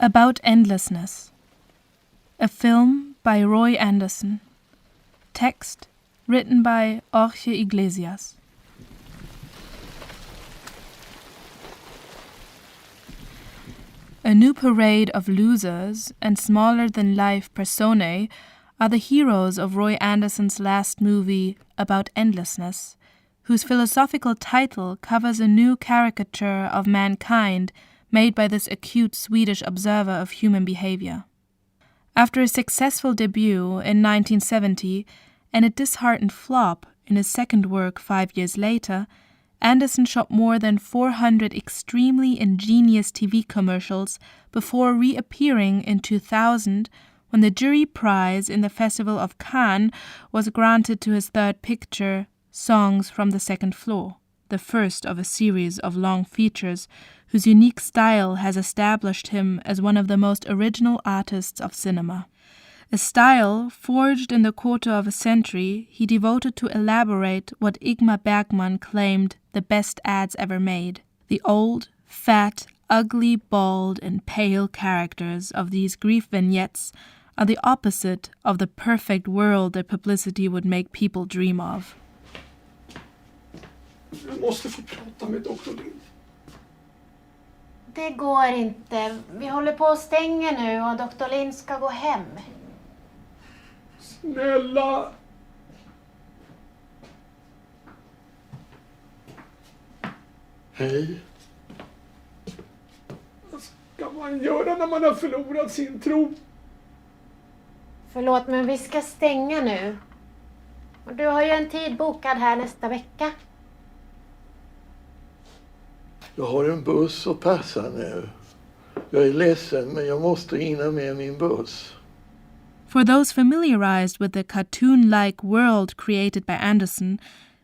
About Endlessness, a film by Roy Andersson. Text written by Jorge Yglesias. A new parade of losers and smaller-than-life personae are the heroes of Roy Andersson's last movie, About Endlessness, whose philosophical title covers a new caricature of mankind made by this acute Swedish observer of human behavior. After a successful debut in 1970 and a disheartened flop in his second work 5 years later, Andersson shot more than 400 extremely ingenious TV commercials before reappearing in 2000 when the jury prize in the Festival of Cannes was granted to his third picture, Songs from the Second Floor, the first of a series of long features whose unique style has established him as one of the most original artists of cinema. A style forged in the quarter of a century he devoted to elaborate what Ingmar Bergman claimed the best ads ever made. The old, fat, ugly, bald, and pale characters of these grief vignettes are the opposite of the perfect world that publicity would make people dream of. Jag måste få prata med Dr. Lind. Det går inte. Vi håller på att stänga nu och Dr. Lind ska gå hem. Snälla. Hej. Vad ska man göra när man har förlorat sin tro? Förlåt, men vi ska stänga nu. Och du har ju en tid bokad här nästa vecka. Jag har en buss att passa nu. Jag är ledsen, men jag måste hinna med min buss. For those familiarized with the cartoon-like world created by Andersson,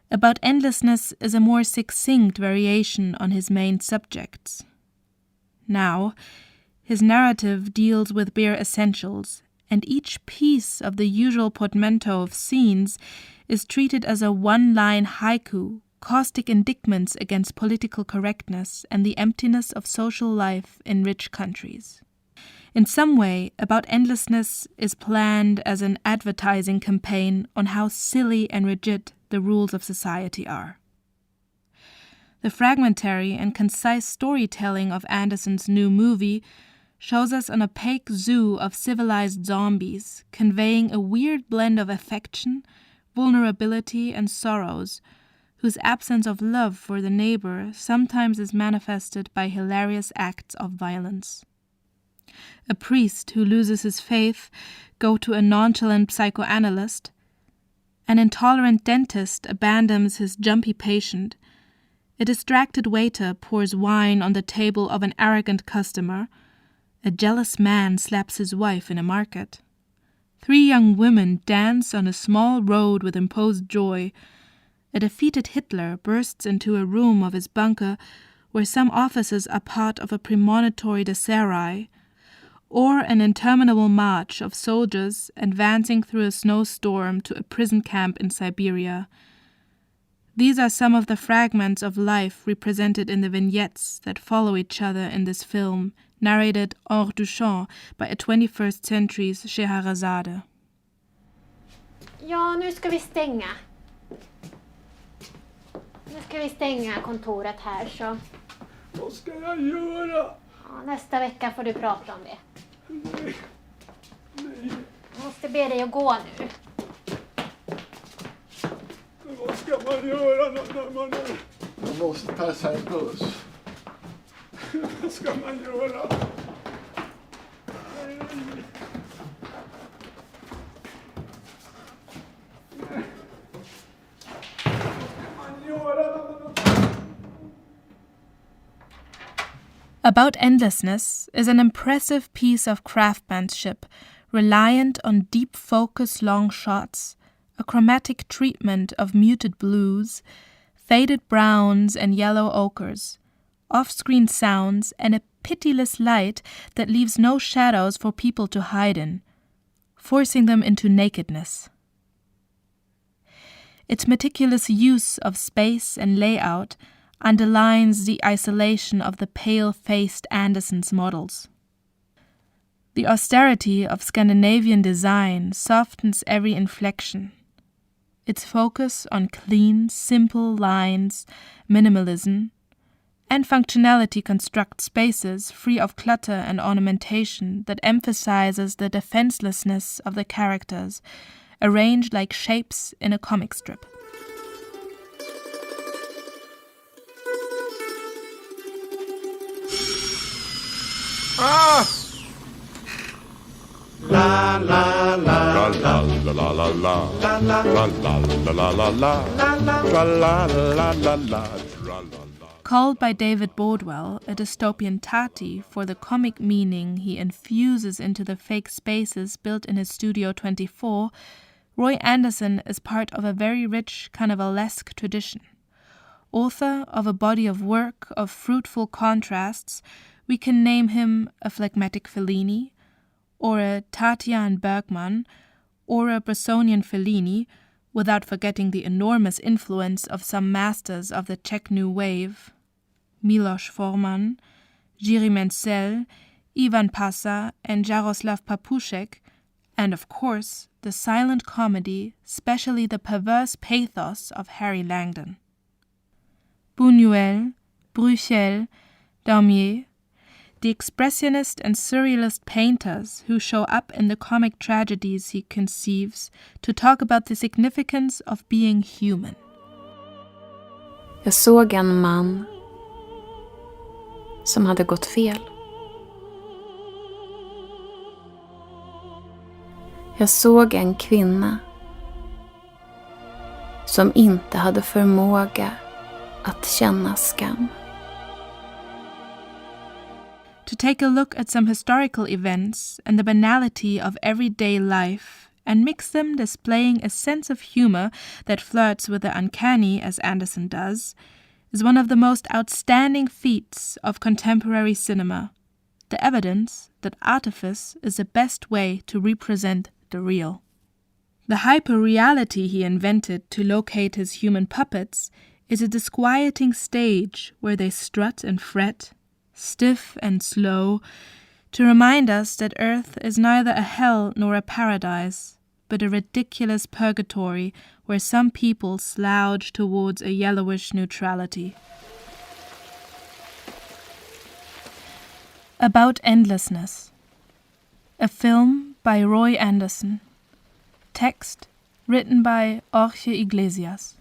About Endlessness is a more succinct variation on his main subjects. Now, his narrative deals with bare essentials, and each piece of the usual portmanteau of scenes is treated as a one-line haiku, caustic indictments against political correctness and the emptiness of social life in rich countries. In some way, About Endlessness is planned as an advertising campaign on how silly and rigid the rules of society are. The fragmentary and concise storytelling of Andersson's new movie shows us an opaque zoo of civilized zombies, conveying a weird blend of affection, vulnerability, and sorrows, whose absence of love for the neighbor sometimes is manifested by hilarious acts of violence. A priest who loses his faith goes to a nonchalant psychoanalyst. An intolerant dentist abandons his jumpy patient. A distracted waiter pours wine on the table of an arrogant customer. A jealous man slaps his wife in a market. 3 young women dance on a small road with imposed joy. A defeated Hitler bursts into a room of his bunker where some officers are part of a premonitory disarray, or an interminable march of soldiers advancing through a snowstorm to a prison camp in Siberia. These are some of the fragments of life represented in the vignettes that follow each other in this film, narrated hors du champ by a 21st century's Scheherazade. Ja, nu ska vi stänga. Nu ska vi stänga kontoret här så... Vad ska jag göra? Ja, nästa vecka får du prata om det. Nej. Jag måste be dig att gå nu. Men vad ska man göra när man är... Man måste passa en buss. Vad ska man göra? Nej. About Endlessness is an impressive piece of craftsmanship reliant on deep focus long shots, a chromatic treatment of muted blues, faded browns and yellow ochres, off-screen sounds, and a pitiless light that leaves no shadows for people to hide in, forcing them into nakedness. Its meticulous use of space and layout underlines the isolation of the pale-faced Andersson's models. The austerity of Scandinavian design softens every inflection. Its focus on clean, simple lines, minimalism, and functionality constructs spaces free of clutter and ornamentation that emphasizes the defenselessness of the characters, arranged like shapes in a comic strip. Ah! La la la la la la la la la la la la la la la la. Called by David Bordwell a dystopian tati for the comic meaning he infuses into the fake spaces built in his Studio 24, Roy Andersson is part of a very rich carnivalesque tradition. Author of a body of work of fruitful contrasts, we can name him a phlegmatic Fellini, or a Tatian Bergman, or a Bressonian Fellini, without forgetting the enormous influence of some masters of the Czech New Wave, Miloš Forman, Jiří Mencel, Ivan Pasa, and Jaroslav Papušek, and of course the silent comedy, especially the perverse pathos of Harry Langdon. Buñuel, Bruchel, Daumier, the expressionist and surrealist painters who show up in the comic tragedies he conceives to talk about the significance of being human. Jag såg en man som hade gått fel. Jag såg en kvinna som inte hade förmåga att känna skam. To take a look at some historical events and the banality of everyday life and mix them, displaying a sense of humor that flirts with the uncanny, as Andersson does, is one of the most outstanding feats of contemporary cinema, the evidence that Artifice is the best way to represent the real. The hyper-reality he invented to locate his human puppets is a disquieting stage where they strut and fret, stiff and slow, to remind us that Earth is neither a hell nor a paradise, but a ridiculous purgatory where some people slouch towards a yellowish neutrality. About Endlessness, a film by Roy Andersson, text written by Jorge Yglesias.